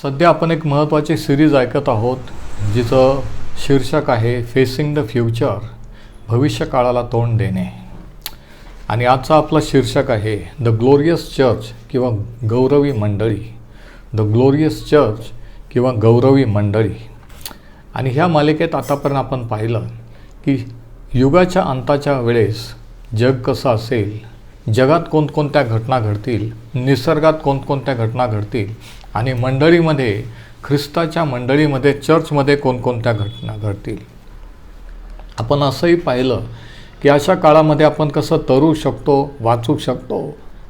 सध्या आपण एक महत्त्वाची सिरीज ऐकत आहोत जिचं शीर्षक आहे फेसिंग द फ्युचर, भविष्यकाळाला तोंड देणे. आणि आजचा आपला शीर्षक आहे द ग्लोरियस चर्च किंवा गौरवी मंडळी. द ग्लोरियस चर्च किंवा गौरवी मंडळी. आणि ह्या मालिकेत आतापर्यंत आपण पाहिलं की युगाच्या अंताच्या वेळेस जग कसं असेल, जगात कोणकोणत्या घटना घडतील, निसर्गात कोणकोणत्या घटना घडतील आणि मंडळीमध्ये, ख्रिस्ताच्या मंडळीमध्ये, चर्चमध्ये कोणकोणत्या घटना घडतील. आपण असंही पाहिलं की अशा काळामध्ये आपण कसं तरू शकतो, वाचू शकतो,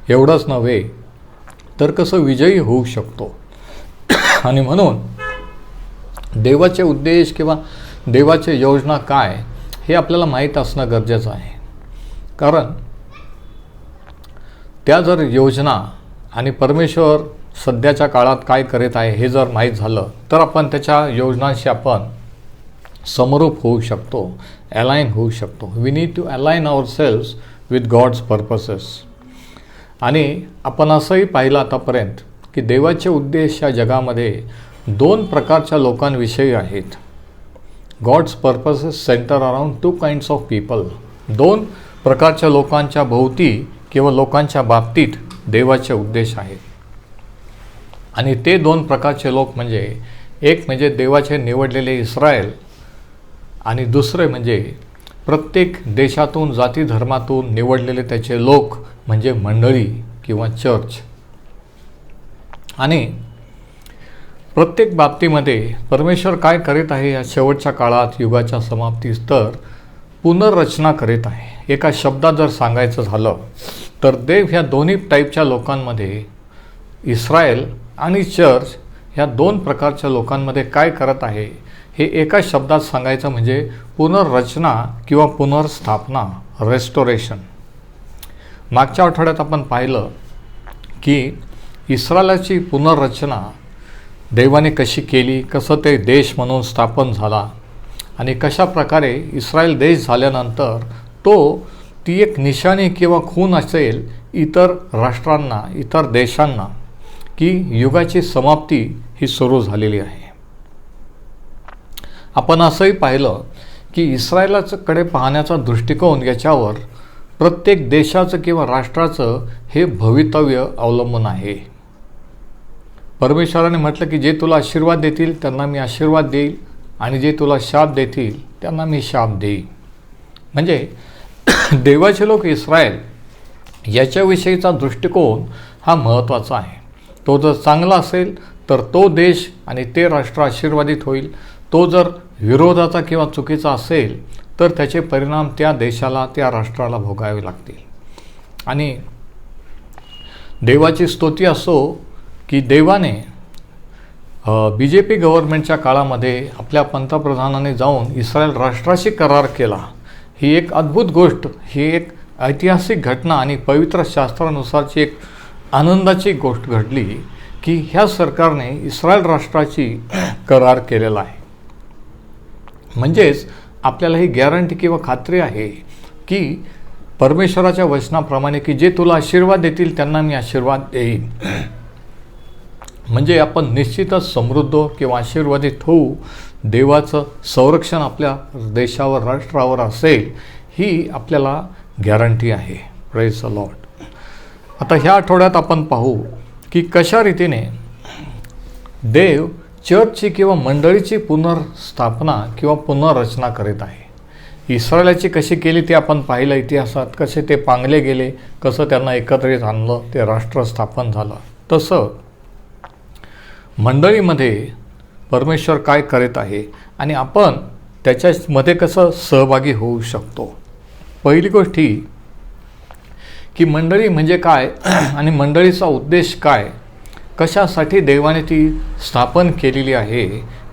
एवढंच नव्हे तर कसं विजयी होऊ शकतो. आणि म्हणून देवाचे उद्देश किंवा देवाची योजना काय हे आपल्याला माहीत असणं गरजेचं आहे. कारण त्या जर योजना आणि परमेश्वर सध्याच्या काळात काय करीत आहे हे जर माहीत झालं तर आपण त्याच्या योजनांशी आपण समरूप होऊ शकतो, अलाइन होऊ शकतो. We need to align ourselves with God's purposes. आणि आपण असंही पाहिलं आतापर्यंत की देवाचे उद्देश या जगामध्ये दोन प्रकारच्या लोकांविषयी आहेत. God's purposes centre around two kinds of people. दोन प्रकारच्या लोकांच्या भोवती किंवा लोकांच्या बाबतीत देवाचे उद्देश आहेत. आणि ते दोन प्रकारचे लोक म्हणजे एक म्हणजे देवाचे निवडलेले इस्रायल आणि दुसरे म्हणजे प्रत्येक देशातून, जाती धर्मातून निवडलेले त्याचे लोक म्हणजे मंडळी किंवा चर्च. आणि प्रत्येक बाबतीमध्ये परमेश्वर काय करीत आहे या शेवटच्या काळात, युगाच्या समाप्तीस, तर पुनर्रचना करीत आहे. एका शब्दात जर सांगायचं झालं तर देव ह्या दोन्ही टाईपच्या लोकांमध्ये, इस्रायल आणि चर्च ह्या दोन प्रकारच्या लोकांमध्ये काय करत आहे हे एका शब्दात सांगायचं म्हणजे पुनर्रचना किंवा पुनर्स्थापना, रेस्टोरेशन. मागच्या आठवड्यात आपण पाहिलं की इस्रायलाची पुनर्रचना देवाने कशी केली, कसं ते देश म्हणून स्थापन झाला आणि कशा प्रकारे इस्रायल देश झाल्यानंतर ती एक निशाणी किंवा खूण असेल इतर राष्ट्रांना, इतर देशांना, की युगाची समाप्ती ही सुरू झालेली आहे. आपण असंही पाहिलं की इस्रायलाकडे पाहण्याचा दृष्टिकोन याच्यावर प्रत्येक देशाचं किंवा राष्ट्राचं हे भवितव्य अवलंबून आहे. परमेश्वराने म्हटलं की जे तुला आशीर्वाद देतील त्यांना मी आशीर्वाद देईल आणि जे तुला शाप देतील त्यांना मी शाप देईन. म्हणजे देवाचे लोक इस्रायल याच्याविषयीचा दृष्टिकोन हा महत्त्वाचा आहे. तो जर चांगला असेल तर तो देश आणि ते राष्ट्र आशीर्वादित होईल. तो जर विरोधाचा किंवा चुकीचा असेल तर त्याचे परिणाम त्या देशाला, त्या राष्ट्राला भोगावे लागतील. आणि देवाची स्तुती असो की देवाने BJP गव्हर्नमेंटच्या काळामध्ये आपल्या पंतप्रधानाने जाऊन इस्रायल राष्ट्राशी करार केला. ही एक अद्भुत गोष्ट, ही एक ऐतिहासिक घटना आणि पवित्र शास्त्रानुसारची एक आनंदाची गोष्ट घडली की ह्या सरकारने इस्रायल राष्ट्राची करार केलेला आहे. म्हणजेच आपल्याला ही गॅरंटी किंवा खात्री आहे की परमेश्वराच्या वचनाप्रमाणे की जे तुला आशीर्वाद देतील त्यांना मी आशीर्वाद देईन. म्हणजे आपण निश्चितच समृद्ध किंवा आशीर्वादित होऊ. देवाचं संरक्षण आपल्या देशावर, राष्ट्रावर असेल ही आपल्याला गॅरंटी आहे. Praise the Lord. आता ह्या आठवड्यात आपण पाहू की कशा रीतीने देव चर्चची किंवा मंडळीची पुनर्स्थापना किंवा पुनर्रचना करीत आहे. इस्रायलाची कशी केली ते आपण पाहिलं इतिहासात, कसे ते पांगले गेले, कसं त्यांना एकत्रित आणलं, ते राष्ट्र स्थापन झालं. तसं मंडळीमध्ये परमेश्वर काय करीत आहे आणि आपण त्याच्यामध्ये कसं सहभागी होऊ शकतो. पहिली गोष्ट ही की मंडळी म्हणजे काय आणि मंडळीचा उद्देश काय, कशासाठी देवाने ती स्थापन केलेली आहे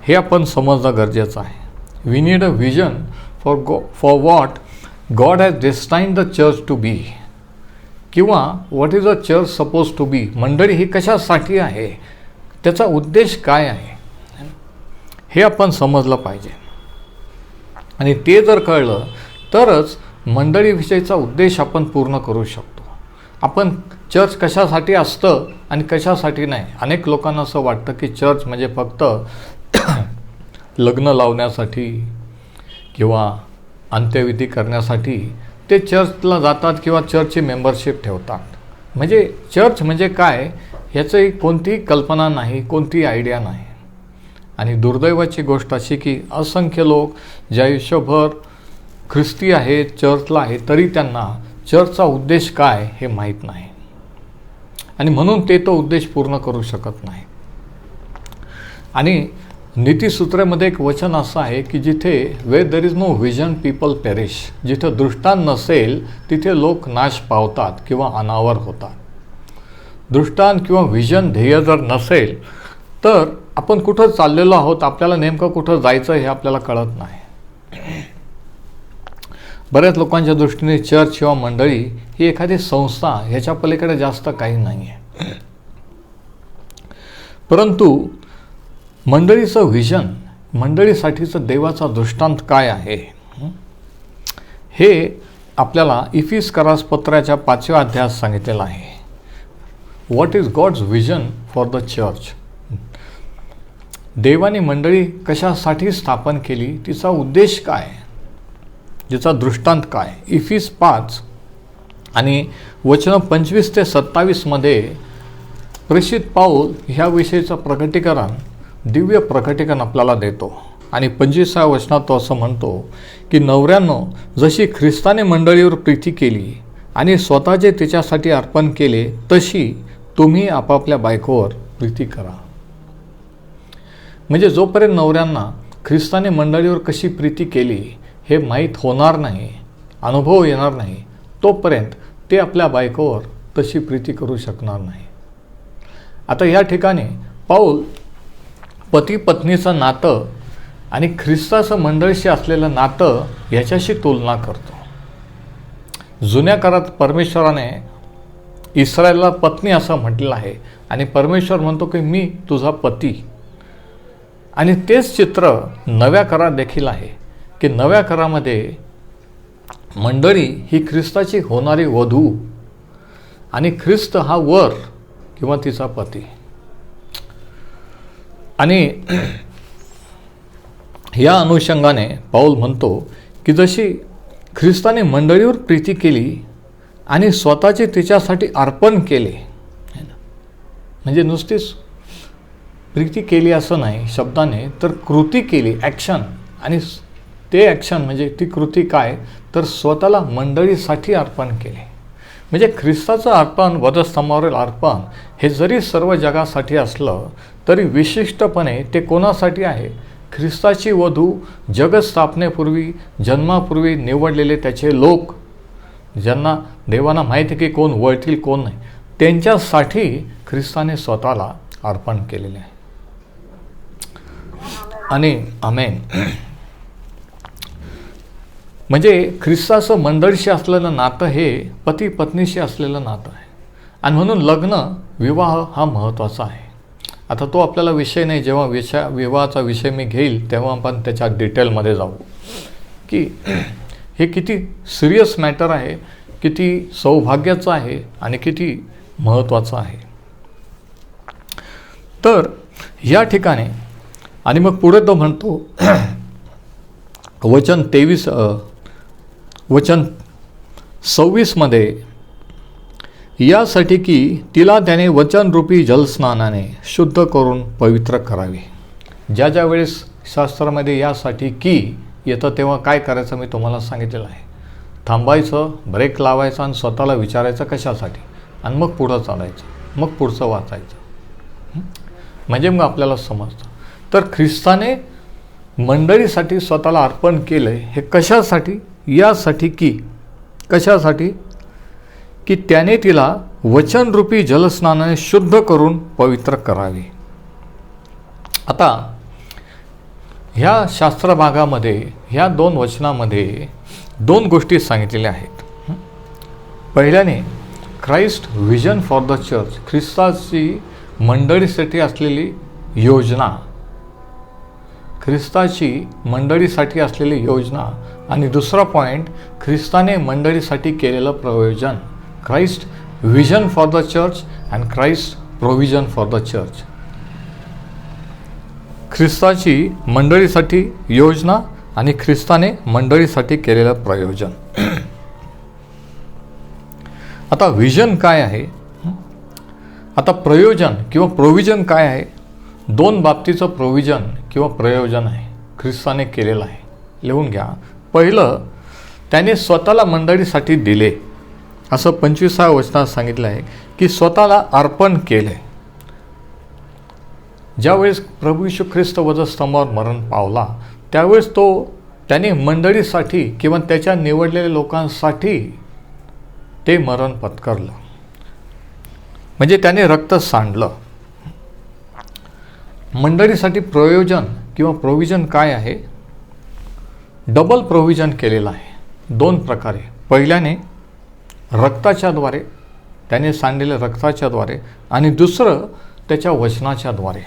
हे आपण समजणं गरजेचं आहे. We need a vision for what God has destined the church to be, किंवा what is a church suppose to be. मंडळी ही कशासाठी आहे, त्याचा उद्देश काय आहे हे आपण समजलं पाहिजे. आणि ते जर कळलं तरच मंडळीविषयीचा उद्देश आपण पूर्ण करू शकतो. आपण चर्च कशासाठी असतं आणि कशासाठी नाही. अनेक लोकांना असं वाटतं की चर्च म्हणजे फक्त लग्न लावण्यासाठी किंवा अंत्यविधी करण्यासाठी ते चर्चला जातात किंवा चर्चची मेंबरशिप ठेवतात. म्हणजे चर्च म्हणजे काय ह्याची कोणतीही कल्पना नाही, कोणतीही आयडिया नाही. आणि दुर्दैवाची गोष्ट अशी की असंख्य लोक जे आयुष्यभर ख्रिस्ती आहेत, चर्चला आहेत, तरी त्यांना चर्चचा उद्देश काय हे माहीत नाही आणि म्हणून ते तो उद्देश पूर्ण करू शकत नाही. आणि नीतिसूत्रामध्ये एक वचन असं आहे की जिथे where there is no vision people perish, जिथे दृष्टांत नसेल तिथे लोक नाश पावतात किंवा अनावर होतात. दृष्टांत किंवा व्हिजन, ध्येय जर नसेल तर आपण कुठं चाललेलो आहोत, आपल्याला नेमकं कुठं जायचं हे आपल्याला कळत नाही. बऱ्याच लोकांच्या दृष्टीने चर्च किंवा मंडळी ही एखादी संस्था, ह्याच्या पलीकडे जास्त काही नाही आहे. परंतु मंडळीचं व्हिजन, मंडळीसाठीचं देवाचा दृष्टांत काय आहे हे आपल्याला इफिसकरास पत्राच्या 5व्या अध्यायात सांगितलेलं आहे. What is God's vision for the church. देवाने मंडळी कशासाठी स्थापन केली, तिचा उद्देश काय, तिचा दृष्टांत काय. इफिस 5 आणि वचन 25 ते 27 मध्ये प्रेषित पाऊल ह्याविषयीचं प्रकटीकरण, दिव्य प्रकटीकरण आपल्याला देतो. आणि 25व्या वचनात तो असं म्हणतो की नवऱ्यानं जशी ख्रिस्ताने मंडळीवर प्रीती केली आणि स्वतःचे तिच्यासाठी अर्पण केले, तशी तुम्ही आपापल्या बायकोवर प्रीती करा. म्हणजे जोपर्यंत नवऱ्यांना ख्रिस्ताने मंडळीवर कशी प्रीती केली हे माहीत होणार नाही, अनुभव येणार नाही, तोपर्यंत ते आपल्या बायकोवर तशी प्रीती करू शकणार नाही. आता या ठिकाणी पाऊल पती पत्नीचं नातं आणि ख्रिस्ताचं मंडळीशी असलेलं नातं याच्याशी तुलना करतो. जुन्या काळात परमेश्वराने इस्रायलला पत्नी असं म्हटलेलं आहे आणि परमेश्वर म्हणतो की मी तुझा पती. आणि तेच चित्र नव्या करारात देखील आहे की नव्या करारामध्ये मंडळी ही ख्रिस्ताची होणारी वधू आणि ख्रिस्त हा वर किंवा तिचा पती. आणि या अनुषंगाने पाऊल म्हणतो की जशी ख्रिस्ताने मंडळीवर प्रीती केली आणि स्वतःचे तिच्यासाठी अर्पण केले, म्हणजे नुसतीच प्रीती केली असं नाही शब्दाने, तर कृती केली, ॲक्शन. आणि ते ॲक्शन म्हणजे ती कृती काय, तर स्वतःला मंडळीसाठी अर्पण केले. म्हणजे ख्रिस्ताचं अर्पण, वधस्तंभावरील अर्पण हे जरी सर्व जगासाठी असलं तरी विशिष्टपणे ते कोणासाठी आहे, ख्रिस्ताची वधू, जगस्थापनेपूर्वी, जन्मापूर्वी निवडलेले त्याचे लोक, ज्यांना देवांना माहिती की कोण वळतील कोण नाही, त्यांच्यासाठी ख्रिस्ताने स्वतःला अर्पण केलेले आहे. आणि आमेन. म्हणजे ख्रिस्ताचं मंडळीशी असलेलं नातं हे पती पत्नीशी असलेलं नातं आहे. आणि म्हणून लग्न, विवाह हा महत्त्वाचा आहे. आता तो आपल्याला विषय नाही, जेव्हा विवाहाचा विषय मी घेईल तेव्हा आपण त्याच्या डिटेलमध्ये जाऊ की हे किती सिरियस मॅटर आहे, किती सौभाग्याचं आहे आणि किती महत्त्वाचं आहे. तर या ठिकाणी आणि मग पुढे तो म्हणतो वचन 26 मध्ये, यासाठी की तिला त्याने वचनरूपी जलस्नानाने शुद्ध करून पवित्र करावे. ज्या वेळेस शास्त्रामध्ये यासाठी की येतं तेव्हा काय करायचं मी तुम्हाला सांगितलेलं आहे. थांबायचं, ब्रेक लावायचा आणि स्वतःला विचारायचं कशासाठी, आणि मग पुढं चालायचं, मग पुढचं वाचायचं. म्हणजे मग आपल्याला समजतं. तर ख्रिस्ताने मंडळीसाठी स्वतःला अर्पण केलं हे कशासाठी, यासाठी की, कशासाठी की त्याने तिला वचनरूपी जलस्नानाने शुद्ध करून पवित्र करावे. आता ह्या शास्त्रभागामध्ये ह्या 2 वचनामध्ये 2 गोष्टी सांगितलेल्या आहेत. पहिल्याने Christ vision for the church, ख्रिस्ताची मंडळीसाठी असलेली योजना, ख्रिस्ताची मंडळीसाठी असलेली योजना. आणि दुसरा पॉईंट, ख्रिस्ताने मंडळीसाठी केलेलं प्रयोजन. Christ vision for the church and Christ provision for the church. ख्रिस्ताची मंडळीसाठी योजना आणि ख्रिस्ताने मंडळीसाठी केलेलं प्रयोजन. आता विजन काय आहे? आता प्रयोजन किंवा प्रोव्हिजन काय आहे? दोन बाबतीचं प्रोव्हिजन किंवा प्रयोजन आहे ख्रिस्ताने केलेलं आहे. लिहून घ्या. पहिलं, त्याने स्वतःला मंडळीसाठी दिले, असं 25व्या वचनात सांगितलं आहे की स्वतःला अर्पण केले. ज्यावेळेस प्रभू येशू ख्रिस्त वधस्तंभावर मरण पावला त्यावेळेस त्याने मंडळीसाठी किंवा त्याच्या निवडलेल्या लोकांसाठी ते मरण पत्करलं, म्हणजे त्याने रक्त सांडलं. मंडळीसाठी प्रयोजन किंवा प्रोव्हिजन काय आहे? डबल प्रोव्हिजन केलेलं आहे दोन प्रकारे. पहिल्याने रक्ताच्याद्वारे, त्याने सांडलेल्या रक्ताच्याद्वारे, आणि दुसरं त्याच्या वचनाच्याद्वारे.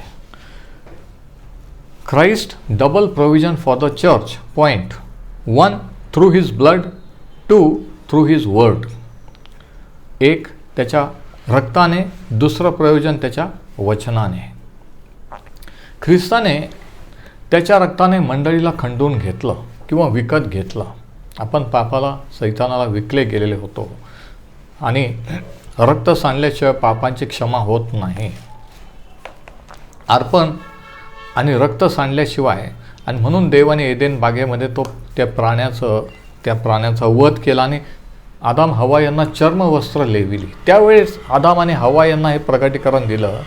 Christ double provision for the church. Point 1 through his blood, 2 through his word. एक त्याच्या रक्ताने, दुसरं प्रयोजन त्याच्या वचनाने. ख्रिस्ताने त्याच्या रक्ताने मंडळीला खंडून घेतलं किंवा विकत घेतलं. आपण पापाला, सैतानाला विकले गेलेले होतो आणि रक्त सांडल्याशिवाय पापांची क्षमा होत नाही. अर्पण आणि रक्त सांडल्याशिवाय, आणि म्हणून देवाने एदेन बागेमध्ये त्या प्राण्याचा वध केला आणि आदाम हवा यांना चर्मवस्त्र लेविली. त्यावेळेस आदाम आणि हवा यांना हे प्रकटीकरण दिलं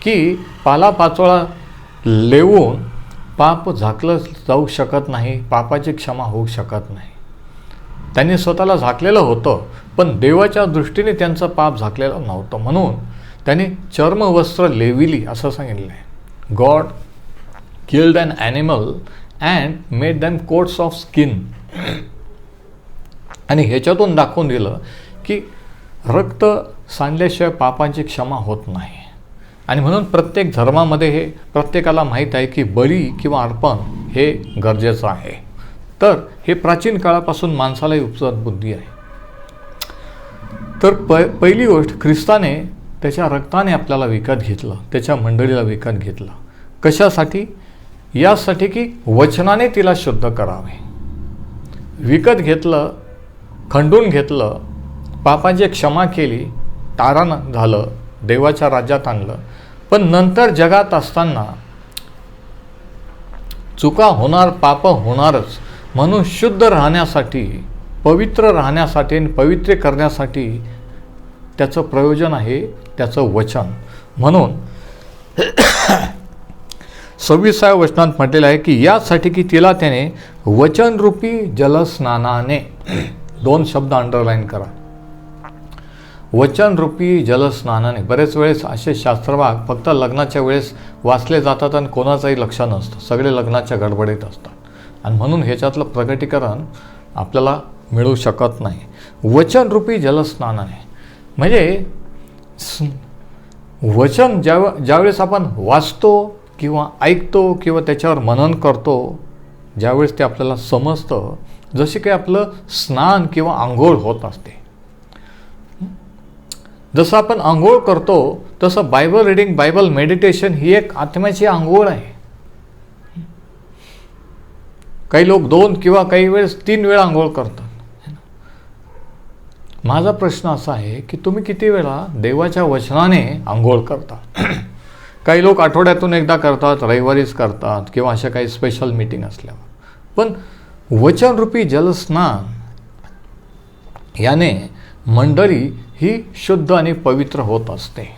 की पालापाचोळा लेवून पाप झाकलं जाऊ शकत नाही, पापाची क्षमा होऊ शकत नाही. त्यांनी स्वतःला झाकलेलं होतं पण देवाच्या दृष्टीने त्यांचं पाप झाकलेलं नव्हतं, म्हणून त्यांनी चर्मवस्त्र लेविली असं सांगितलं आहे. God killed an animal and made them coats of skin. आणि ह्याच्यातून दाखवून दिलं की रक्त सांडल्याशिवाय पापांची क्षमा होत नाही. आणि म्हणून प्रत्येक धर्मामध्ये हे प्रत्येकाला माहीत आहे की बळी किंवा अर्पण हे गरजेचं आहे. तर हे प्राचीन काळापासून माणसालाही उपजत बुद्धी आहे. तर पहिली गोष्ट, ख्रिस्ताने त्याच्या रक्ताने आपल्याला विकत घेतलं, त्याच्या मंडळीला विकत घेतलं. कशासाठी? यासाठी की वचनाने तिला शुद्ध करावे. विकत घेतलं, खंडून घेतलं, पापाची क्षमा केली, तारण झालं, देवाच्या राज्यात आणलं. पण नंतर जगात असताना चुका होणार, पाप होणारच, म्हणून शुद्ध राहण्यासाठी, पवित्र राहण्यासाठी आणि पवित्र करण्यासाठी त्याचं प्रयोजन आहे, त्याचं वचन. म्हणून 26व्या वचनात म्हटलेलं आहे की यासाठी की तिला त्याने वचनरूपी जलस्नानाने, दोन शब्द अंडरलाईन करा, वचनरूपी जलस्नानाने. बरेच वेळेस असे शास्त्रभाग फक्त लग्नाच्या वेळेस वाचले जातात आणि कोणाचंही लक्ष नसतं, सगळे लग्नाच्या गडबडीत असतात आणि म्हणून ह्याच्यातलं प्रकटीकरण आपल्याला मिळू शकत नाही. वचनरूपी जलस्नानाने म्हणजे वचन ज्यावेळेस आपण वाचतो किंवा ऐकतो किंवा त्याच्यावर मनन करतो, ज्यावेळेस ते आपल्याला समजतं, जसे काही आपलं स्नान किंवा आंघोळ होत असते. जसं आपण आंघोळ करतो तसं बायबल रीडिंग, बायबल मेडिटेशन ही एक आत्म्याची आंघोळ आहे. काही लोक 2 किंवा काही वेळेस 3 वेळा आंघोळ करतात. माझा प्रश्न असा आहे की तुम्ही किती वेळा देवाच्या वचनाने आंघोळ करता? काही लोक आठवड्यातून एकदा करतात, रविवारीच करतात किंवा अशा काही स्पेशल मीटिंग असल्यावर. पण वचनरूपी जलस्नान याने मंडळी ही शुद्ध आणि पवित्र होत असते.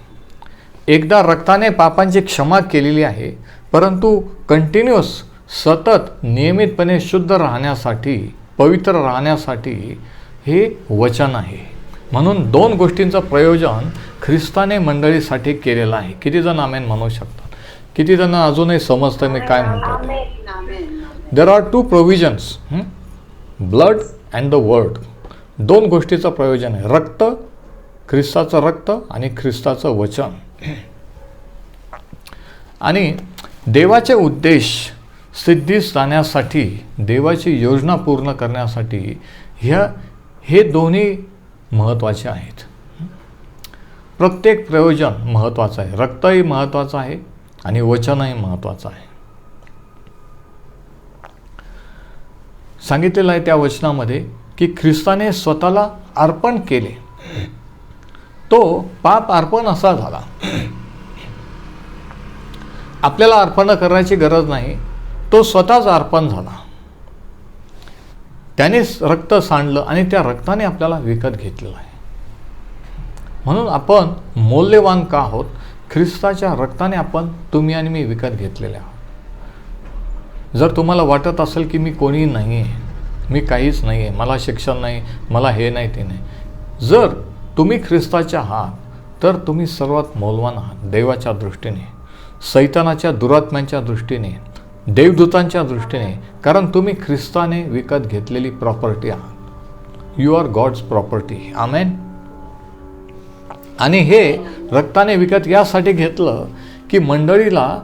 एकदा रक्ताने पापांची क्षमा केलेली आहे, परंतु कंटिन्युअस, सतत, नियमितपणे शुद्ध राहण्यासाठी, पवित्र राहण्यासाठी हे वचन आहे. म्हणून 2 गोष्टींचं प्रयोजन ख्रिस्ताने मंडळीसाठी केलेलं आहे. किती जण आमेन म्हणू शकतात? किती जण अजूनही समजतं मी काय म्हणतो? There are 2 provisions, blood and the word. 2 गोष्टीचं प्रयोजन आहे, रक्त, ख्रिस्ताचं रक्त आणि ख्रिस्ताचं वचन. आणि देवाचे उद्देश सिद्धीस जाण्यासाठी, देवाची योजना पूर्ण करण्यासाठी हे दोन्ही महत्त्वाचे आहेत. प्रत्येक प्रयोजन महत्त्वाचं आहे. रक्तही महत्त्वाचं आहे आणि वचनही महत्त्वाचं आहे. सांगितलेलं आहे त्या वचनामध्ये की ख्रिस्ताने स्वतःला अर्पण केले. तो पाप अर्पण असा झाला. आपल्याला अर्पण करण्याची गरज नाही, तो स्वतःच अर्पण झाला. त्यानेच रक्त सांडलं आणि त्या रक्ताने आपल्याला विकत घेतलेलं आहे. म्हणून आपण मौल्यवान का आहोत? ख्रिस्ताच्या रक्ताने तुम्ही आणि मी विकत घेतलेले आहोत. जर तुम्हाला वाटत असेल की मी कोणी नाही आहे, मी काहीच नाही आहे, मला शिक्षण नाही, मला हे नाही ते नाही, जर तुम्ही ख्रिस्ताचे आहात तर तुम्ही सर्वात मौल्यवान आहात देवाच्या दृष्टीने, सैतानाच्या दुरात्म्यांच्या दृष्टीने, देवदूतांच्या दृष्टीने. कारण तुम्ही ख्रिस्ताने विकत घेतलेली प्रॉपर्टी आहात. You are God's property. आमेन. आणि हे रक्ताने विकत यासाठी घेतलं की मंडळीला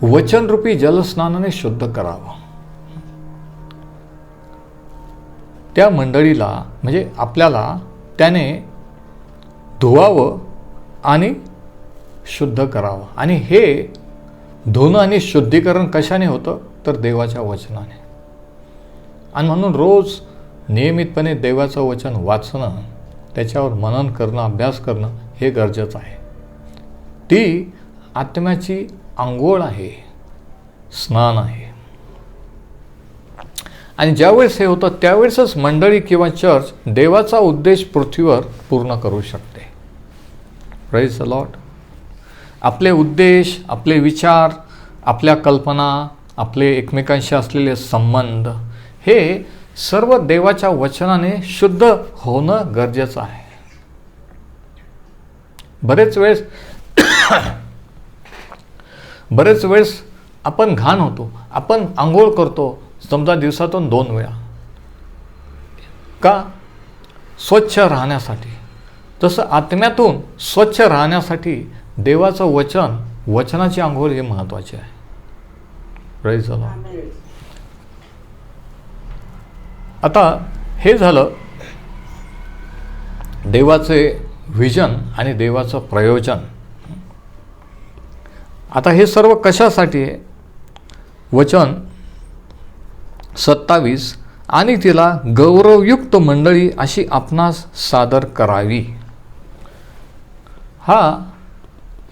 वचनरूपी जलस्नानाने शुद्ध करावं. त्या मंडळीला म्हणजे आपल्याला त्याने धुवावं आणि शुद्ध करावं. आणि हे धुणं आणि शुद्धीकरण कशाने होतं? तर देवाच्या वचनाने. आणि म्हणून रोज नियमितपणे देवाचं वचन वाचणं, त्याच्यावर मनन करणं, अभ्यास करणं हे गरजेचं आहे. ती आत्म्याची अंघोळ आहे, स्नान आहे. आणि ज्यावेळेस हे होतं त्यावेळेसच मंडळी किंवा चर्च देवाचा उद्देश पृथ्वीवर पूर्ण करू शकते. Praise the Lord. आपले उद्देश, आपले विचार, आपल्या कल्पना, आपले एकमेकांशी असलेले संबंध हे सर्व देवाच्या वचनाने शुद्ध होणं गरजेचं आहे. बरेच वेळेस आपण घाण होतो. आपण आंघोळ करतो समजा दिवसातून 2 वेळा. का? स्वच्छ राहण्यासाठी. तसं आत्म्यातून स्वच्छ राहण्यासाठी देवाचं वचनाची आंघोळ हे महत्त्वाचे आहे. Praise the Lord. आता हे झालं देवाचे विजन आणि देवाचं प्रयोजन. आता हे सर्व कशासाठी आहे? वचन 27, आणि तिला गौरवयुक्त मंडळी अशी आपणास सादर करावी.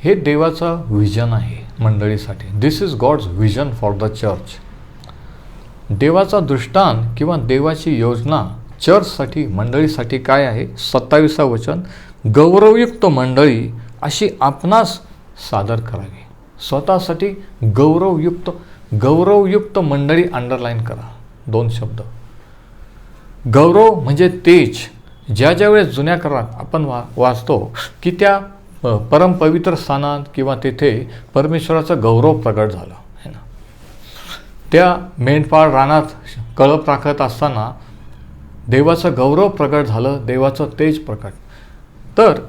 हे देवाचं विजन आहे मंडळीसाठी. This is God's vision for the church. देवाचा दृष्टांत किंवा देवाची योजना चर्चसाठी, मंडळीसाठी काय आहे? 27 वचन, गौरवयुक्त मंडळी अशी आपणास सादर करावी. स्वतःसाठी गौरवयुक्त मंडळी अंडरलाईन करा. 2 शब्द. गौरव म्हणजे तेज. ज्या वेळेस जुन्या करारात आपण वाचतो की त्या परमपवित्र स्थानात किंवा तेथे परमेश्वराचा गौरव प्रगट झाला है ना. त्या मेंढपाळ रानात कळप राखत असताना देवाचं गौरव प्रगट झालं, देवाचं तेज प्रकट. तर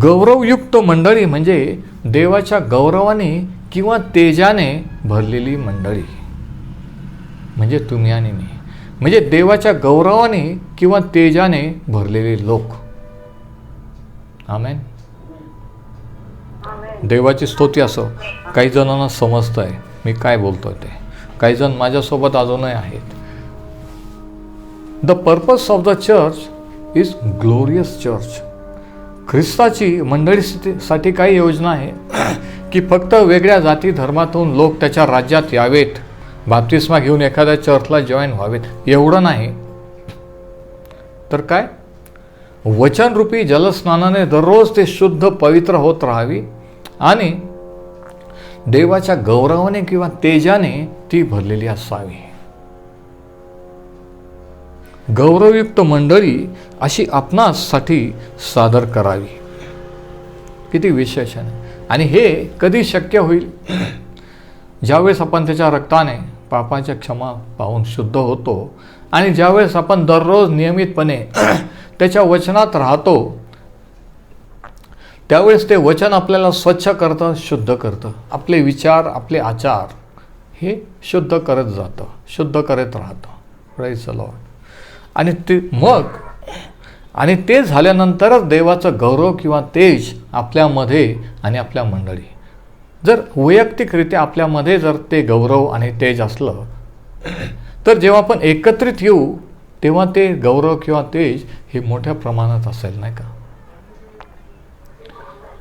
गौरवयुक्त मंडळी म्हणजे देवाच्या गौरवाने किंवा तेजाने भरलेली मंडळी, म्हणजे तुम्ही आणि मी. म्हणजे देवाच्या गौरवाने किंवा तेजाने भरलेले लोक. आमेन. देवाची स्तुती असो. काही जणांना समजतं आहे मी काय बोलतोय ते. काही जण माझ्यासोबत अजूनही आहेत. The purpose of the church is glorious church. ख्रिस्ताची मंडळीसाठी काही योजना आहे की फक्त वेगळ्या जाती धर्मातून लोक त्याच्या राज्यात यावेत, बाप्तिस्मा घेऊन एखाद्या चर्चला जॉईन व्हावेत, एवढं नाही. तर काय? वचनरूपी जलस्नानाने दररोज ते शुद्ध पवित्र होत राहावी आणि देवाच्या गौरवाने किंवा तेजाने ती भरलेली असावी. गौरवयुक्त मंडळी अशी आपणासाठी सादर करावी. किती विशेष आहे. आणि हे कधी शक्य होईल? ज्यावेळेस आपण त्याच्या रक्ताने पापाच्या क्षमा पाहून शुद्ध होतो आणि ज्यावेळेस आपण दररोज नियमितपणे त्याच्या वचनात राहतो, त्यावेळेस ते वचन आपल्याला स्वच्छ करतं, शुद्ध करतं. आपले विचार, आपले आचार हे शुद्ध करत जातं, शुद्ध करत राहतं. Praise the Lord. आणि ते मग आणि ते झाल्यानंतरच देवाचं गौरव किंवा तेज आपल्यामध्ये आणि आपल्या मंडळी. जर वैयक्तिकरित्या आपल्यामध्ये जर ते गौरव आणि तेज असलं तर जेव्हा आपण एकत्रित येऊ तेव्हा ते गौरव किंवा तेज हे मोठ्या प्रमाणात असेल, नाही का?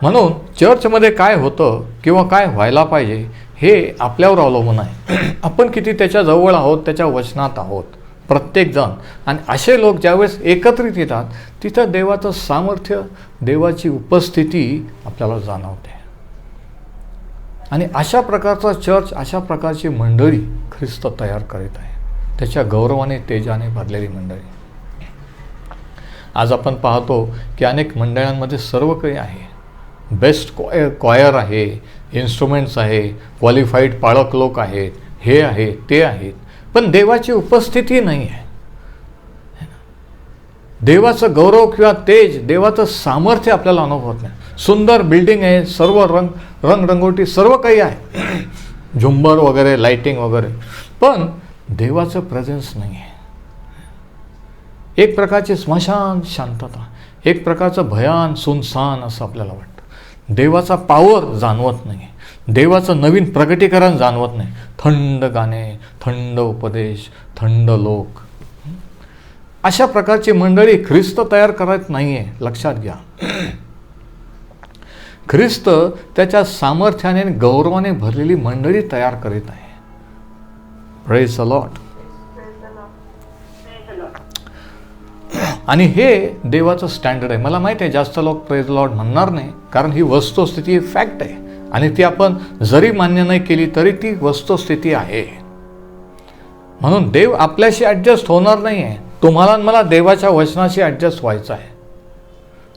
म्हणून चर्चमध्ये काय होतं किंवा काय व्हायला पाहिजे हे आपल्यावर अवलंबून आहे. आपण किती त्याच्या जवळ आहोत, त्याच्या वचनात आहोत प्रत्येकजण. आणि असे लोक ज्यावेळेस एकत्रित येतात तिथं देवाचं सामर्थ्य, देवाची उपस्थिती आपल्याला जाणवते. आणि अशा प्रकारचा चर्च, अशा प्रकारची मंडळी ख्रिस्त तयार करीत आहे, त्याच्या गौरवाने तेजाने भरलेली मंडळी. आज आपण पाहतो की अनेक मंडळांमध्ये सर्व काही आहे. बेस्ट क्वायर आहे, इन्स्ट्रुमेंट्स आहे, क्वालिफाईड पाळक लोक आहेत, हे आहे ते आहेत, पण देवाची उपस्थिती नाही आहे. देवाचं गौरव किंवा तेज, देवाचं सामर्थ्य आपल्याला अनुभवत नाही. सुंदर बिल्डिंग आहे, सर्व रंगरंगोटी सर्व काही आहे, झुंबर वगैरे, लाइटिंग वगैरे, पण देवाचं प्रेझेन्स नाही आहे. एक प्रकारची स्मशान शांतता, एक प्रकारचं भयान सुनसान असं आपल्याला वाटतं. देवाचा पॉवर जाणवत नाही, देवाचं नवीन प्रगटीकरण जाणवत नाही. थंड गाणे, थंड उपदेश, थंड लोक, अशा प्रकारची मंडळी ख्रिस्त तयार करत नाही आहे. लक्षात घ्या, ख्रिस्त त्याच्या सामर्थ्याने गौरवाने भरलेली मंडळी तयार करीत आहे. Praise the Lord. आणि हे देवाचं स्टँडर्ड आहे. मला माहिती आहे जास्त लोक प्रेज द लॉर्ड म्हणणार नाही, कारण ही वस्तुस्थिती फॅक्ट आहे आणि ती आपण जरी मान्य नाही केली तरी ती वस्तुस्थिती आहे. म्हणून देव आपल्याशी ॲडजस्ट होणार नाही आहे. तुम्हाला मला देवाच्या वचनाशी ॲडजस्ट व्हायचं आहे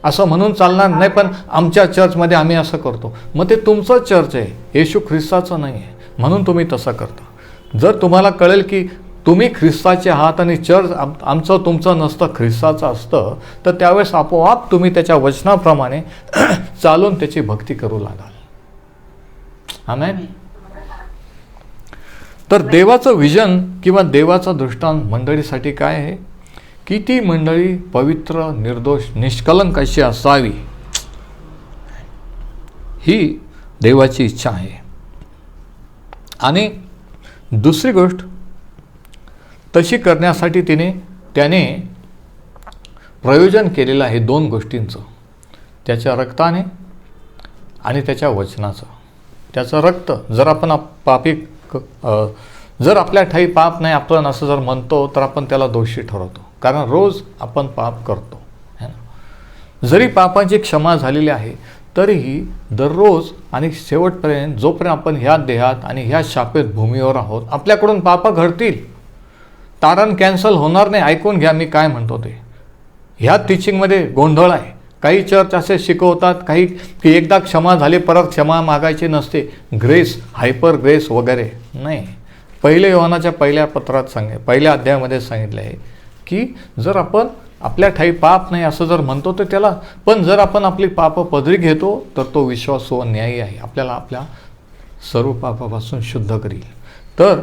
असं म्हणून चालणार नाही. पण आमच्या चर्चमध्ये आम्ही असं करतो, मग ते तुमचं चर्च आहे, येशू ख्रिस्ताचं नाही आहे, म्हणून तुम्ही तसं करता. जर तुम्हाला कळेल की तुम्ही ख्रिस्ताचे आहात आणि चर्च आमचं तुमचं नसतं, ख्रिस्ताचं असतं, तर त्यावेळेस आपोआप तुम्ही त्याच्या वचनाप्रमाणे चालून त्याची भक्ती करू लागाल. आमेन. तर देवाचं विजन किंवा देवाचा दृष्टांत मंडळीसाठी काय आहे की ती मंडळी पवित्र, निर्दोष, निष्कलंक अशी असावी, ही देवाची इच्छा आहे. आणि दुसरी गोष्ट, तशी करण्यासाठी त्याने प्रयोजन केलेलं आहे दोन गोष्टींचं, त्याच्या रक्ताने आणि त्याच्या वचनाचं. त्याचं रक्त, जर आपण जर आपल्या ठाई पाप नाही आपण असं जर म्हणतो तर आपण त्याला दोषी ठरवतो, कारण रोज आपण पाप करतो है ना. जरी पापाची क्षमा झालेली आहे तरीही दररोज आणि शेवटपर्यंत जोपर्यंत आपण ह्या देहात आणि ह्या शापित भूमीवर आहोत आपल्याकडून पापं घडतील. तारण कॅन्सल होणार नाही. ऐकून घ्या मी काय म्हणतो ते. ह्या टीचिंगमध्ये गोंधळ आहे. काही चर्च असे शिकवतात काही की एकदा क्षमा झाली परत क्षमा मागायची नसते, ग्रेस, हायपर ग्रेस वगैरे नाही. पहिल्या योहानाच्या पहिल्या अध्यायामध्ये सांगितलं आहे की जर आपण आपल्या ठाई पाप नाही असं जर म्हणतो तर त्याला, पण जर आपण आपली पापं पदरी घेतो तर तो विश्वास व न्यायी आहे, आपल्याला आपल्या सर्व पापापासून शुद्ध करील. तर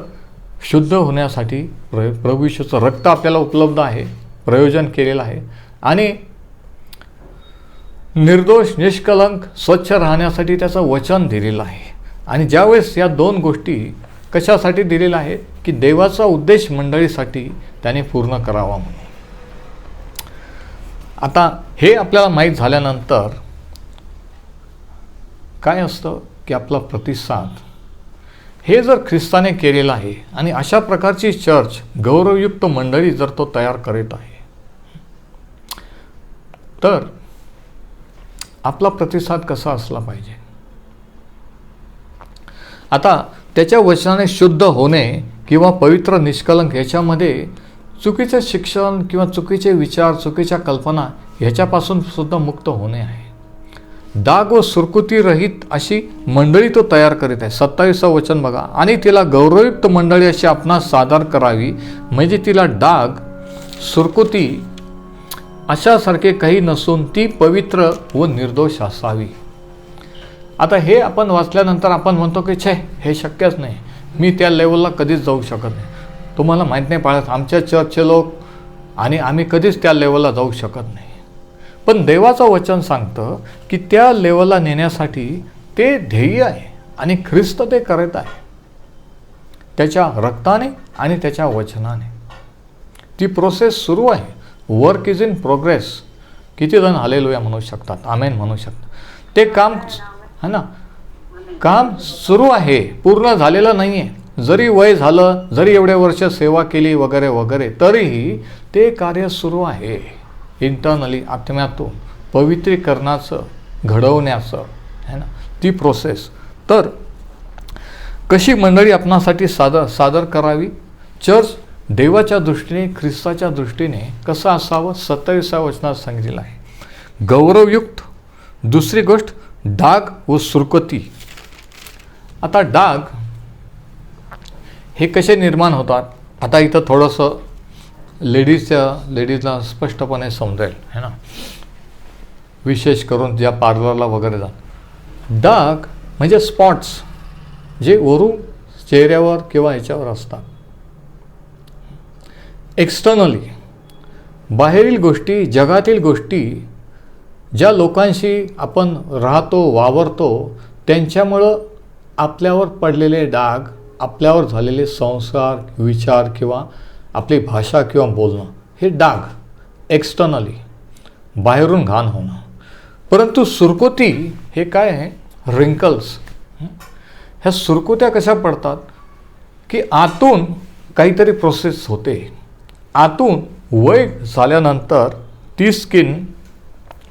शुद्ध होण्यासाठी प्रभू येशूचं रक्त आपल्याला उपलब्ध आहे, प्रयोजन केलेलं आहे. आणि निर्दोष, निष्कलंक, स्वच्छ राहण्यासाठी त्याचं वचन दिलेलं आहे. आणि ज्यावेळेस या दोन गोष्टी कशासाठी दिलेल्या आहेत की देवाचा उद्देश मंडळीसाठी त्याने पूर्ण करावा म्हणून. आता हे आपल्याला माहीत झाल्यानंतर काय असतं की आपला प्रतिसाद हे जर ख्रिस्ताने केलेलं आहे आणि अशा प्रकारची चर्च, गौरवयुक्त मंडळी जर तो तयार करीत आहे तर आपला प्रतिसाद कसा असला पाहिजे. आता त्याच्या वचनाने शुद्ध होणे किंवा पवित्र, निष्कलंक याच्यामध्ये चुकीचे शिक्षण किंवा चुकीचे विचार, चुकीच्या कल्पना ह्याच्यापासून सुद्धा मुक्त होणे आहे. डाग व सुरकुती रहित अशी मंडळी तो तयार करीत आहे. 27 वचन बघा. आणि तिला गौरवयुक्त मंडळी अशी आपणास सादर करावी, म्हणजे तिला डाग, सुरकुती अशासारखे काही नसून ती पवित्र व निर्दोष असावी. आता हे आपण वाचल्यानंतर आपण म्हणतो की छे, हे शक्यच नाही, मी त्या लेवलला कधीच जाऊ शकत नाही. तुम्हाला माहीत नाही पाळत आमच्या चर्चचे लोक आणि आम्ही कधीच त्या लेवलला जाऊ शकत नाही. पण देवाचं वचन सांगतं की त्या लेवलला नेण्यासाठी ते ध्येय आहे आणि ख्रिस्त ते करत आहे त्याच्या रक्ताने आणि त्याच्या वचनाने. ती प्रोसेस सुरू आहे. Work is in progress. किती जण हालेलुया म्हणू शकतात, आमेन म्हणू शकतात. ते काम है ना, काम सुरू आहे, पूर्ण झालेलं नाही आहे. जरी वय झालं, जरी एवढे वर्ष सेवा केली वगैरे वगैरे, तरीही ते कार्य सुरू आहे. इंटरनली आत्म्यातून पवित्रीकरणाचं, घडवण्याचं है ना, ती प्रोसेस. तर कशी मंडळी आपणासाठी सादर करावी? चर्च देवाच्या दृष्टीने, ख्रिस्ताच्या दृष्टीने कसं असावं? 27व्या वचनात सांगितलेलं आहे. गौरवयुक्त. दुसरी गोष्ट डाग व सुरकती. आता डाग हे कसे निर्माण होतात? आता इथं थोडंसं लेडीजला स्पष्टपणे समजेल है ना, विशेष करून ज्या पार्लरला वगैरे जात. डाग म्हणजे स्पॉट्स जे वरून चेहऱ्यावर किंवा ह्याच्यावर असतात. एक्सटर्नली बाहेरील गोष्टी, जगातील गोष्टी, ज्या लोकांशी आपण राहतो, वावरतो, त्यांच्यामुळं आपल्यावर पडलेले डाग, आपल्यावर झालेले संस्कार, विचार किंवा आपली भाषा किंवा बोलणं, हे डाग एक्सटर्नली, बाहेरून घाण होणं. परंतु सुरकुती हे काय आहे? रिंकल्स. ह्या सुरकुत्या कशा पडतात की आतून काहीतरी प्रोसेस होते. आतून वय झाल्यानंतर ती स्किन,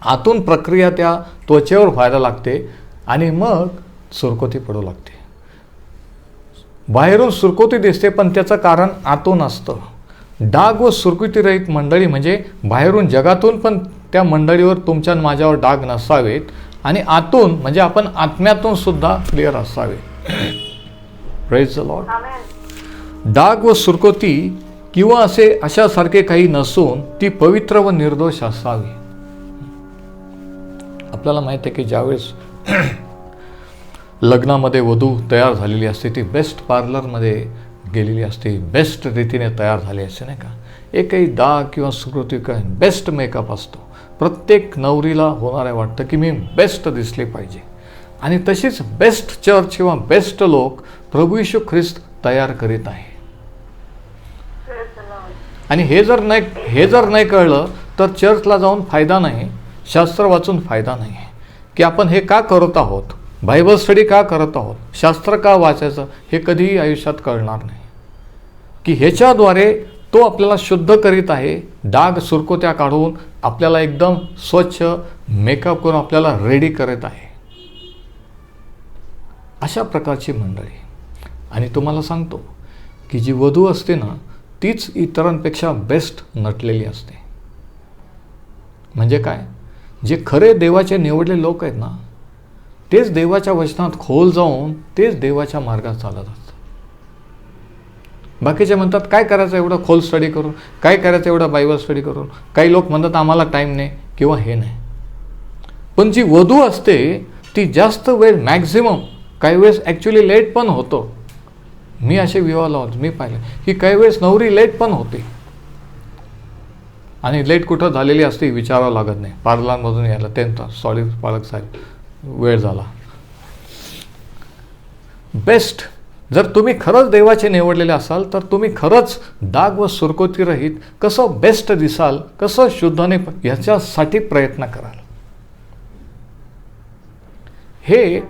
आतून प्रक्रिया त्या त्वचेवर व्हायला लागते आणि मग सुरकुती पडू लागते. बाहेरून सुरकुती दिसते पण त्याचं कारण आतून असतं. डाग व सुरकुतीरहित मंडळी म्हणजे बाहेरून जगातून पण त्या मंडळीवर, तुमच्या माझ्यावर डाग नसावेत, आणि आतून म्हणजे आपण आत्म्यातून सुद्धा क्लिअर असावे. Praise the Lord. डाग व सुरकुती किंवा अशासारखे काही नसून ती पवित्र व निर्दोष असावी. आपल्याला माहिती आहे की ज्यावेळेस लग्नामध्ये वधू तयार झालेली असते, ती बेस्ट पार्लरमध्ये गेलेली असते, बेस्ट रीतीने तयार झाली असते नाही का. एकही डाग किंवा सुकृती काय, बेस्ट मेकअप असतो. प्रत्येक नवरीला होणाऱ्या वाटतं की मी बेस्ट दिसले पाहिजे. आणि तशीच बेस्ट चर्च किंवा बेस्ट लोक प्रभू येशू ख्रिस्त तयार करीत आहे. आणि हे जर नाही कळलं तर चर्चला जाऊन फायदा नाही, शास्त्र वाचून फायदा नाही. की आपण हे का करत आहोत, बायबल स्टडी का करत आहोत, शास्त्र का वाचायचं, हे कधीही आयुष्यात कळणार नाही. की ह्याच्याद्वारे तो आपल्याला शुद्ध करीत आहे. डाग सुरकुत्या काढून आपल्याला एकदम स्वच्छ मेकअप करून आपल्याला रेडी करत आहे. अशा प्रकारची मंडळी. आणि तुम्हाला सांगतो की जी वधू असते ना, तीच इतरांपेक्षा बेस्ट नटलेली असते. म्हणजे काय? जे खरे देवाचे निवडले लोक आहेत ना, तेच देवाच्या वचनात खोल जाऊन तेच देवाच्या मार्गात चालत असतात. बाकीचे म्हणतात काय करायचं एवढं खोल स्टडी करून, काय करायचं एवढं बायबल स्टडी करून. काही लोक म्हणतात आम्हाला टाईम नाही किंवा हे नाही. पण जी वधू असते ती जास्त वेळ, मॅक्झिमम काही वेळेस ॲक्च्युली लेट पण होतो. मी असे विवाह लावतो, मी पाहिले की काही वेळेस नवरी लेट पण होते. आणि लेट कुठं झालेली असते विचारावं लागत नाही. पार्लरमधून यायला त्यांचा सॉरी पालक साहेब वेळ झाला. बेस्ट. जर तुम्ही खरंच देवाचे निवडलेले असाल तर तुम्ही खरंच डाग व सुरकुती रहित कसं बेस्ट दिसाल, कसं शुद्धने, ह्याच्यासाठी प्रयत्न कराल. हे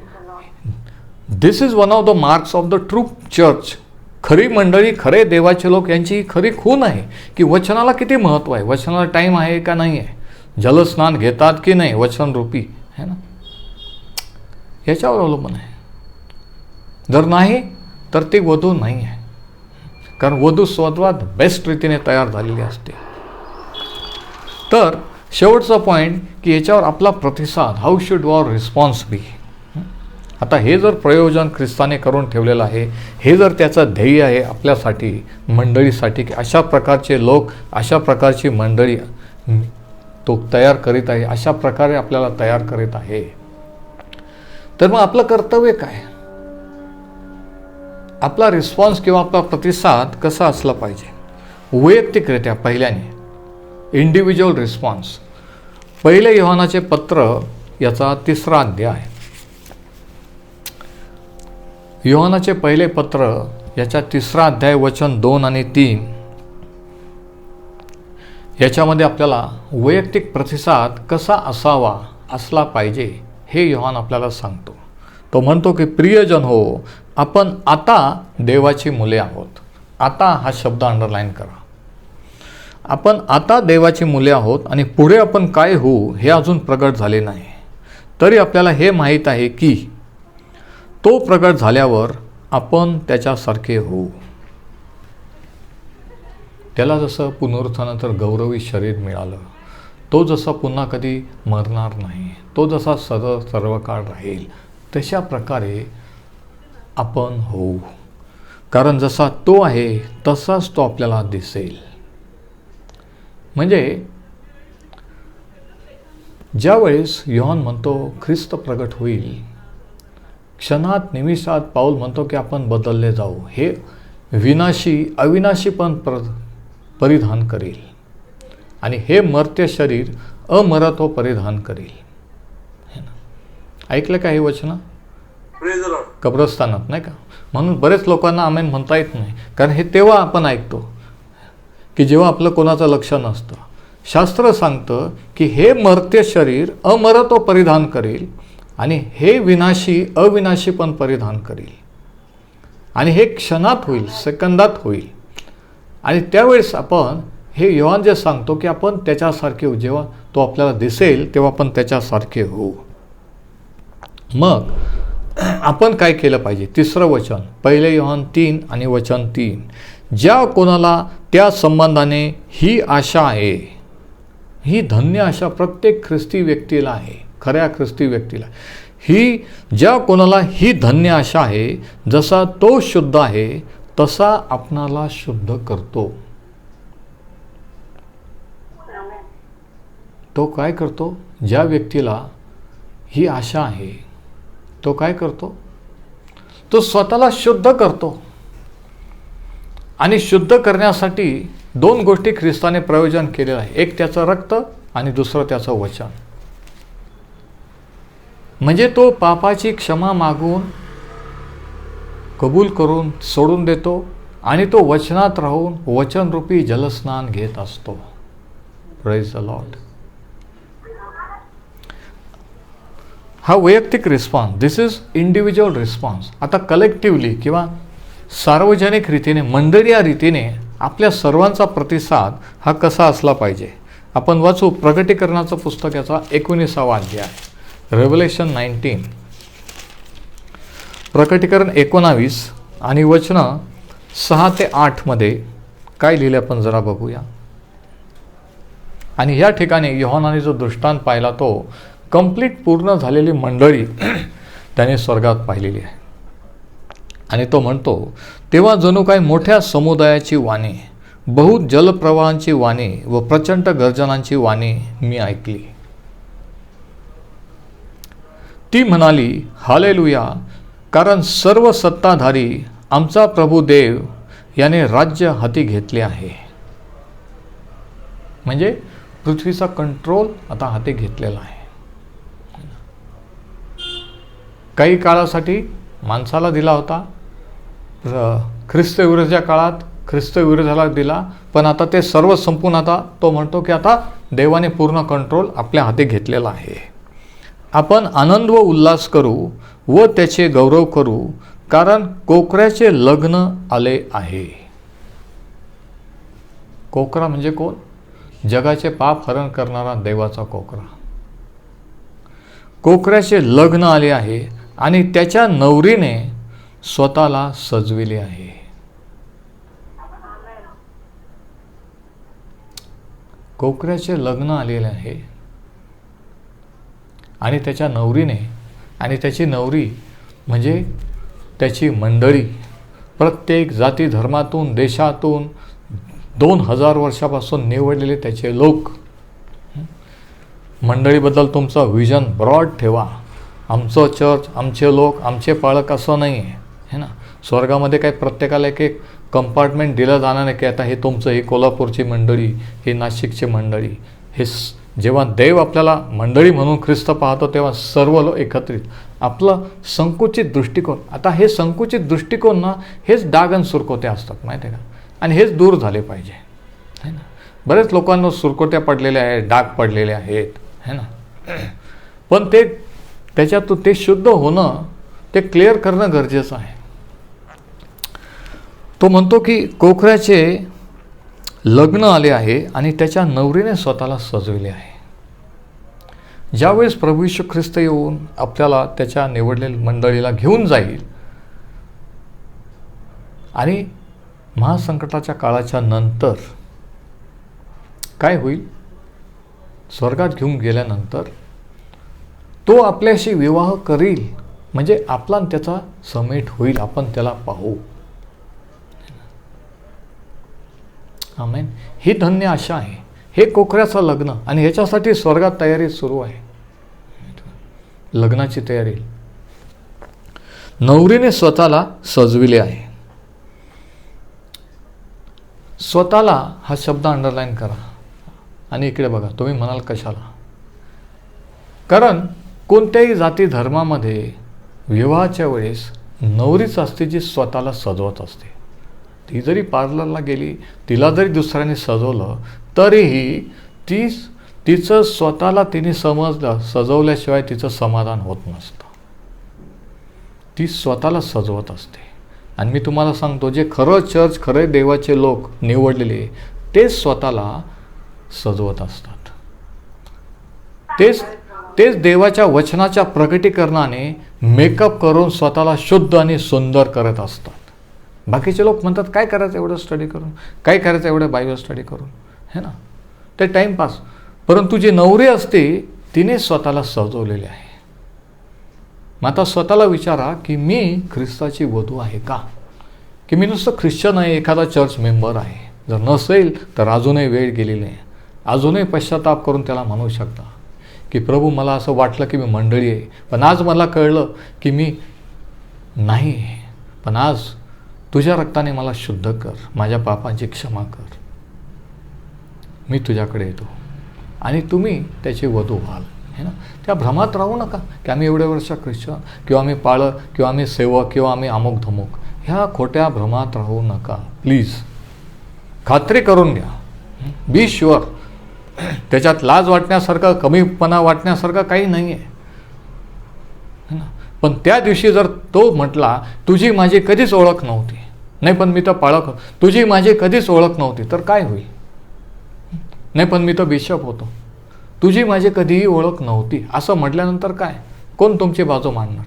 this is one of the marks of the true church. खरी मंडळी, खरे देवाचे लोक यांची खरी खूण आहे की वचनाला किती महत्त्व आहे, वचनाला टाईम आहे का नाही आहे, जलस्नान घेतात की नाही वचनरूपी, है ना, याच्यावर अवलंबून आहे. जर नाही तर ती वधू नाही आहे. कारण वधू स्वतः बेस्ट रीतीने तयार झालेली असते. तर शेवटचा पॉईंट की याच्यावर आपला प्रतिसाद, हाऊ शुड आवर रिस्पॉन्स बी. आता हे जर प्रयोजन ख्रिस्ताने करून ठेवलेलं आहे, हे जर त्याचं ध्येय आहे आपल्यासाठी, मंडळीसाठी, की अशा प्रकारचे लोक, अशा प्रकारची मंडळी तो तयार करीत आहे, अशा प्रकारे आपल्याला तयार करीत आहे, तर मग आपलं कर्तव्य काय, आपला रिस्पॉन्स किंवा आपला प्रतिसाद कसा असला पाहिजे. वैयक्तिकरित्या पहिल्याने इंडिव्हिज्युअल रिस्पॉन्स. पहिले योहानाचे पत्र याचा 3रा अध्याय. योहानाचे पहिले पत्र याच्या 3रा अध्याय वचन 2 आणि 3 याच्यामध्ये आपल्याला वैयक्तिक प्रतिसाद कसा असला पाहिजे हे योहान आपल्याला सांगतो. तो म्हणतो की प्रियजन हो, आपण आता देवाची मुले आहोत. आता हा शब्द अंडरलाईन करा. आपण आता देवाची मुले आहोत आणि पुढे आपण काय होऊ हे अजून प्रगट झाले नाही. तरी आपल्याला हे माहीत आहे की तो प्रगट झाल्यावर आपण त्याच्यासारखे होऊ. त्याला जसं पुनरुत्थानानंतर गौरवी शरीर मिळालं, तो जसा पुन्हा कधी मरणार नाही, तो जसा सर्व काळ राहील, तशा प्रकारे आपण होऊ. कारण जसा तो आहे तसाच तो आपल्याला दिसेल. म्हणजे ज्यावेळेस योहान म्हणतो ख्रिस्त प्रगट होईल, क्षणात निमिषात पाऊल म्हणतो की आपण बदलले जाऊ. हे विनाशी अविनाशी पण परिधान करेल आणि हे मर्त्य शरीर अमरत्व परिधान करेल. ऐकलं का हे वचन? कब्रस्तानात नाही का? म्हणून बरेच लोकांना आमेन म्हणता येत नाही, कारण हे तेव्हा आपण ऐकतो की जेव्हा आपलं कोणाचं लक्ष नसतं. शास्त्र सांगतं की हे मर्त्य शरीर अमरत्व परिधान करेल आणि हे विनाशी अविनाशी पण परिधान करेल. आणि हे क्षणात होईल, सेकंदात होईल. आणि त्यावेळेस आपण हे योहान जे सांगतो की आपण त्याच्यासारखे होऊ. जेव्हा तो आपल्याला दिसेल तेव्हा आपण त्याच्यासारखे होऊ. मग आपण काय केलं पाहिजे? 3रं वचन, पहिले योहान 3 आणि वचन 3. ज्या कोणाला त्या संबंधाने ही आशा आहे, ही धन्य आशा प्रत्येक ख्रिस्ती व्यक्तीला आहे, खऱ्या ख्रिस्ती व्यक्तीला. ही ज्या कोणाला ही धन्य आशा आहे, जसा तो शुद्ध आहे तसा आपणाला शुद्ध करतो. तो काय करतो? ज्या व्यक्तीला ही आशा आहे तो काय करतो? तो स्वतःला शुद्ध करतो. आणि शुद्ध करण्यासाठी 2 गोष्टी ख्रिस्ताने प्रयोजन केलेलं आहे. एक त्याचं रक्त आणि दुसरं त्याचं वचन. म्हणजे तो पापाची क्षमा मागून कबूल करून सोडून देतो आणि तो वचनात राहून वचनरूपी जलस्नान घेत असतो. Praise the Lord. हा वैयक्तिक response, this is individual response. आता कलेक्टिव्हली किंवा सार्वजनिक रीतीने, मंडळीय रीतीने आपल्या सर्वांचा प्रतिसाद हा कसा असला पाहिजे? आपण वाचू प्रकटीकरणाचं पुस्तक याचा 19वा अध्याय, रेव्हलेशन 19. प्रकटीकरण 19 आणि वचनं 6 ते 8 मध्ये काय लिहिले आपण जरा बघूया. आणि या ठिकाणी योहानाने जो दृष्टांत पाहिला तो कंप्लीट पूर्ण झालेली मंडळी त्याने स्वर्गात पाहिलेली आहे. आणि तो म्हणतो, तेव्हा जणू काय मोठ्या समुदायाची वाणी, बहुत जलप्रवाहांची वाणी व प्रचंड गर्जनांची वाणी मी ऐकली. ती म्हणाली, हालेलुया, कारण सर्व सत्ताधारी आमचा प्रभू देव याने राज्य हाती घेतले आहे. म्हणजे पृथ्वीचा कंट्रोल आता हाती घेतलेला आहे. काही काळासाठी माणसाला दिला होता, ख्रिस्त विरोधाच्या काळात ख्रिस्त विरोधाला दिला, पण आता ते सर्व संपून आता तो म्हणतो की आता देवाने पूर्ण कंट्रोल आपल्या हाती घेतलेला आहे. आपण आनंद व उल्हास करू व त्याचे गौरव करू, कारण कोकऱ्याचे लग्न आले आहे. कोकरा म्हणजे कोण? जगाचे पाप हरण करणारा देवाचा कोकरा. कोकऱ्याचे लग्न आले आहे आणि त्याच्या नवरीने स्वतःला सजविले आहे. कोकऱ्याचे लग्न आलेले आहे आणि त्याच्या नवरीने, आणि त्याची नवरी म्हणजे त्याची मंडळी, प्रत्येक जाती धर्मातून देशातून 2000 वर्षापासून निवडलेले त्याचे लोक. मंडळीबद्दल तुमचं विजन ब्रॉड ठेवा. आमचं चर्च, आमचे लोक, आमचे पाळक असं नाही आहे, है ना. स्वर्गामध्ये काही प्रत्येकाला एक एक कंपार्टमेंट दिलं जाणार नाही की आता हे तुमचं, हे कोल्हापूरची मंडळी, हे नाशिकची मंडळी, हे जेव्हा देव आपल्याला मंडळी म्हणून ख्रिस्त पाहतो तेव्हा सर्व लोक एकत्रित आपलं संकुचित दृष्टिकोन, आता हे संकुचित दृष्टिकोन ना हेच डाग आणि सुरकोत्या असतात माहिती आहे का, आणि हेच दूर झाले पाहिजे है ना. बरेच लोकांना सुरकोत्या पडलेल्या आहेत, डाग पडलेले आहेत है ना, पण ते त्याच्यातून ते शुद्ध होणं, ते क्लिअर करणं गरजेचं आहे. तो म्हणतो की कोकऱ्याचे लग्न आले आहे आणि त्याच्या नवरीने स्वतःला सजविले आहे. ज्यावेळेस प्रभू येशू ख्रिस्त येऊन आपल्याला त्याच्या निवडलेल्या मंडळीला घेऊन जाईल आणि महासंकटाच्या काळाच्या नंतर काय होईल, स्वर्गात घेऊन गेल्यानंतर तो आपल्याशी विवाह करील, म्हणजे आपला त्याचा समेट होईल, आपण त्याला पाहू. आमेन. ही धन्य आशा आहे, हे कोकऱ्याचं लग्न, आणि ह्याच्यासाठी स्वर्गात तयारी सुरू आहे, लग्नाची तयारी. नवरीने स्वतःला सजविले आहे. स्वतःला हा शब्द अंडरलाईन करा आणि इकडे बघा. तुम्ही म्हणाल कशाला, कारण कोणत्याही जाती धर्मामध्ये विवाहाच्या वेळेस नवरीच असते जी स्वतःला सजवत असते. ती जरी पार्लरला गेली, तिला जरी दुसऱ्याने सजवलं, तरीही तिचं स्वतःला तिने समजलं सजवल्याशिवाय तिचं समाधान होत नसतं. ती स्वतःला सजवत असते. आणि मी तुम्हाला सांगतो, जे खरं चर्च, खरे देवाचे लोक निवडलेले, तेच स्वतःला सजवत असतात. तेच देवाच्या वचनाच्या प्रकटीकरणाने मेकअप करून स्वतःला शुद्ध आणि सुंदर करत असतात. बाकीचे लोक म्हणतात काय करायचं एवढं स्टडी करून, काय करायचं एवढं बायबल स्टडी करून, है ना, ते टाईमपास. परंतु जी नवरी असते तिने स्वतःला सजवलेले आहे. मग आता स्वतःला विचारा की मी ख्रिस्ताची वधू आहे का, की मी नुसतं ख्रिश्चन आहे, एखादा चर्च मेंबर आहे. जर नसेल तर अजूनही वेळ गेलेली आहे. अजूनही पश्चाताप करून त्याला म्हणू शकता की प्रभू, मला असं वाटलं की मी मंडळी आहे, पण आज मला कळलं की मी नाही, पण आज तुझ्या रक्ताने मला शुद्ध कर, माझ्या पापांची क्षमा कर, मी तुझ्याकडे येतो. आणि तुम्ही त्याची वधू व्हाल, है ना. त्या भ्रमात राहू नका की आम्ही एवढ्या वर्ष ख्रिश्चन, किंवा आम्ही पाळं, किंवा आम्ही सेवक, किंवा आम्ही अमुक धमुक, ह्या खोट्या भ्रमात राहू नका प्लीज. खात्री करून घ्या, बी शुअर. त्याच्यात लाज वाटण्यासारखं, कमीपणा वाटण्यासारखं काही नाही आहे, है ना. पण त्या दिवशी जर तो म्हटला तुझी माझी कधीच ओळख नव्हती, नाही पण मी तर पाळक, तुझी माझी कधीच ओळख नव्हती, तर काय होईल. नाही पण मी तर बिशप होतो, तुझी माझी कधीही ओळख नव्हती, असं म्हटल्यानंतर काय, कोण तुमची बाजू मांडणार.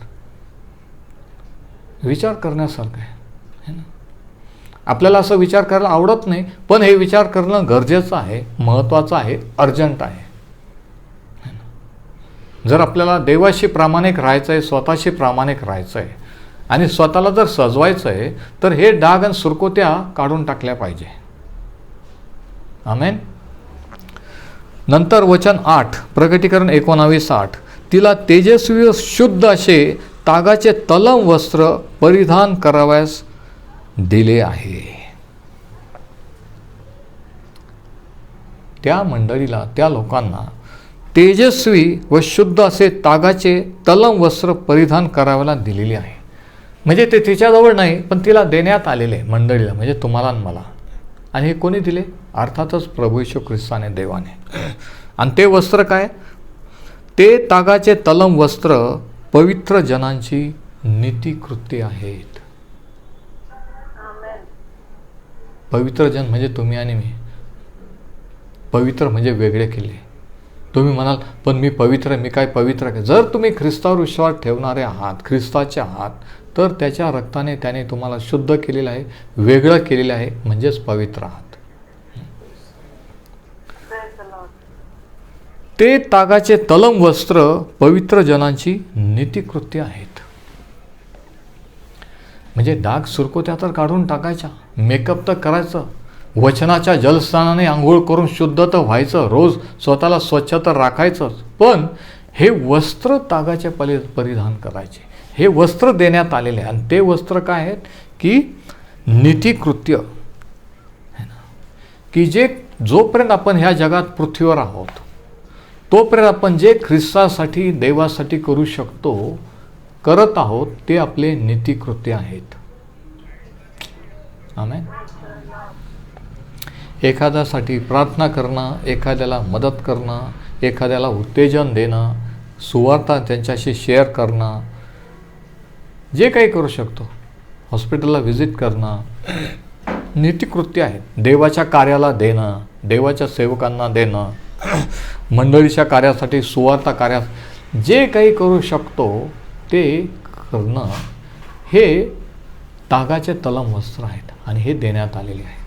विचार करण्यासारखं आहे ना. आपल्याला असं विचार करायला आवडत नाही, पण हे विचार करणं गरजेचं आहे, महत्त्वाचं आहे, अर्जंट आहे. जर आपल्याला देवाशी प्रामाणिक राहायचं आहे, स्वतःशी प्रामाणिक राहायचं आहे, आणि स्वतःला जर सजवायचं आहे, तर हे डाग आणि सुरकोत्या काढून टाकल्या पाहिजे. आमेन. नंतर वचन 8, प्रकटीकरण 19:8, तिला तेजस्वी व शुद्ध असे तागाचे तलम वस्त्र परिधान करावयास दिले आहे. त्या मंडळीला, त्या लोकांना तेजस्वी व शुद्ध असे तागाचे तलम वस्त्र परिधान करायला दिलेले आहे. म्हणजे ते तिच्याजवळ नाही, पण तिला देण्यात आलेले मंडळीला, म्हणजे तुम्हाला आणि मला. आणि हे कोणी दिले, अर्थातच प्रभू येशू ख्रिस्ताने, देवाने. आणि ते वस्त्र काय, ते तागाचे तलम वस्त्र पवित्र जनांची नीतिकृत्ये आहेत. पवित्र जन म्हणजे तुम्ही आणि मी. पवित्र म्हणजे वेगळे केले. तुम्ही म्हणाल पण मी पवित्र आहे, मी काय पवित्र आहे. जर तुम्ही ख्रिस्तावर विश्वास ठेवणारे आहात, ख्रिस्ताचे आहात, तर त्याच्या रक्ताने त्याने तुम्हाला शुद्ध केलेलं आहे, वेगळं केलेलं आहे, म्हणजेच पवित्र आहात. ते तागाचे तलम वस्त्र पवित्र जनांची नीतिकृत्य आहेत. म्हणजे डाग सुरकोत्या तर काढून टाकायच्या, मेकअप तर करायचं, वचनाच्या जलस्नानाने आंघोळ करून शुद्ध तर व्हायचं, रोज स्वतःला स्वच्छ तर राखायचंच, पण हे वस्त्र तागाचे परिधान करायचे. हे वस्त्र देण्यात आलेले आहे. आणि ते वस्त्र काय आहेत की नीतिकृत्य, है ना, की जे जोपर्यंत आपण ह्या जगात पृथ्वीवर आहोत, तोपर्यंत आपण जे ख्रिस्तासाठी देवासाठी करू शकतो करत आहोत ते आपले नीतिकृत्य आहेत. आमेन. एखाद्यासाठी प्रार्थना करणं, एखाद्याला मदत करणं, एखाद्याला उत्तेजन देणं, सुवार्ता त्यांच्याशी शेअर करणं, जे काही करू शकतो, हॉस्पिटलला व्हिजिट करणं, नीतिकृत्य आहेत. देवाच्या कार्याला देणं, देवाच्या सेवकांना देणं, मंडळीच्या कार्यासाठी, सुवार्ता कार्यात जे काही करू शकतो ते करणं, हे तागाचे तलम वस्त्र आहेत आणि हे देण्यात आलेले आहेत.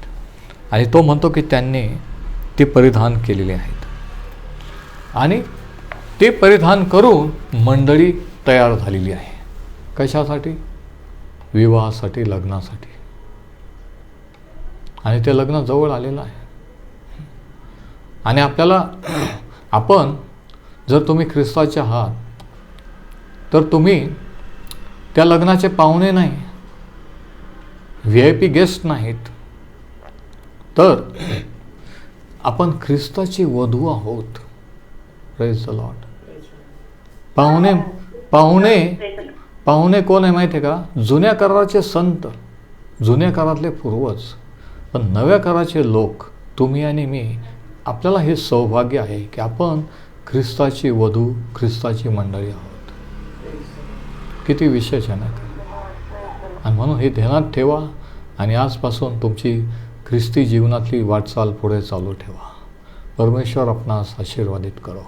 आणि तो म्हणतो की त्यांनी ते परिधान केलेले आहेत आणि ते परिधान करून मंडळी तयार झालेली आहे. कशासाठी? विवाहासाठी, लग्नासाठी. आणि ते लग्न जवळ आलेलं आहे. आणि आपल्याला आपण जर तुम्ही ख्रिस्ताचे आहात तर तुम्ही त्या लग्नाचे पाहुणे नाही, VIP गेस्ट नाहीत, तर आपण ख्रिस्ताची वधू आहोत. Praise the Lord. पाहुणे पाहुणे पाहुणे कोण आहे माहिती आहे का? जुन्या कराराचे संत, जुन्या करारातले पूर्वज. पण नव्या कराराचे लोक, तुम्ही आणि मी, आपल्याला हे सौभाग्य आहे की आपण ख्रिस्ताची वधू, ख्रिस्ताची मंडळी आहोत. किती विशेष आहे ना. आणि म्हणून हे ध्यानात ठेवा आणि आजपासून तुमची ख्रिस्ती जीवनातली वाटचाल पुढे चालू ठेवा. परमेश्वर आपणास आशीर्वादित करो.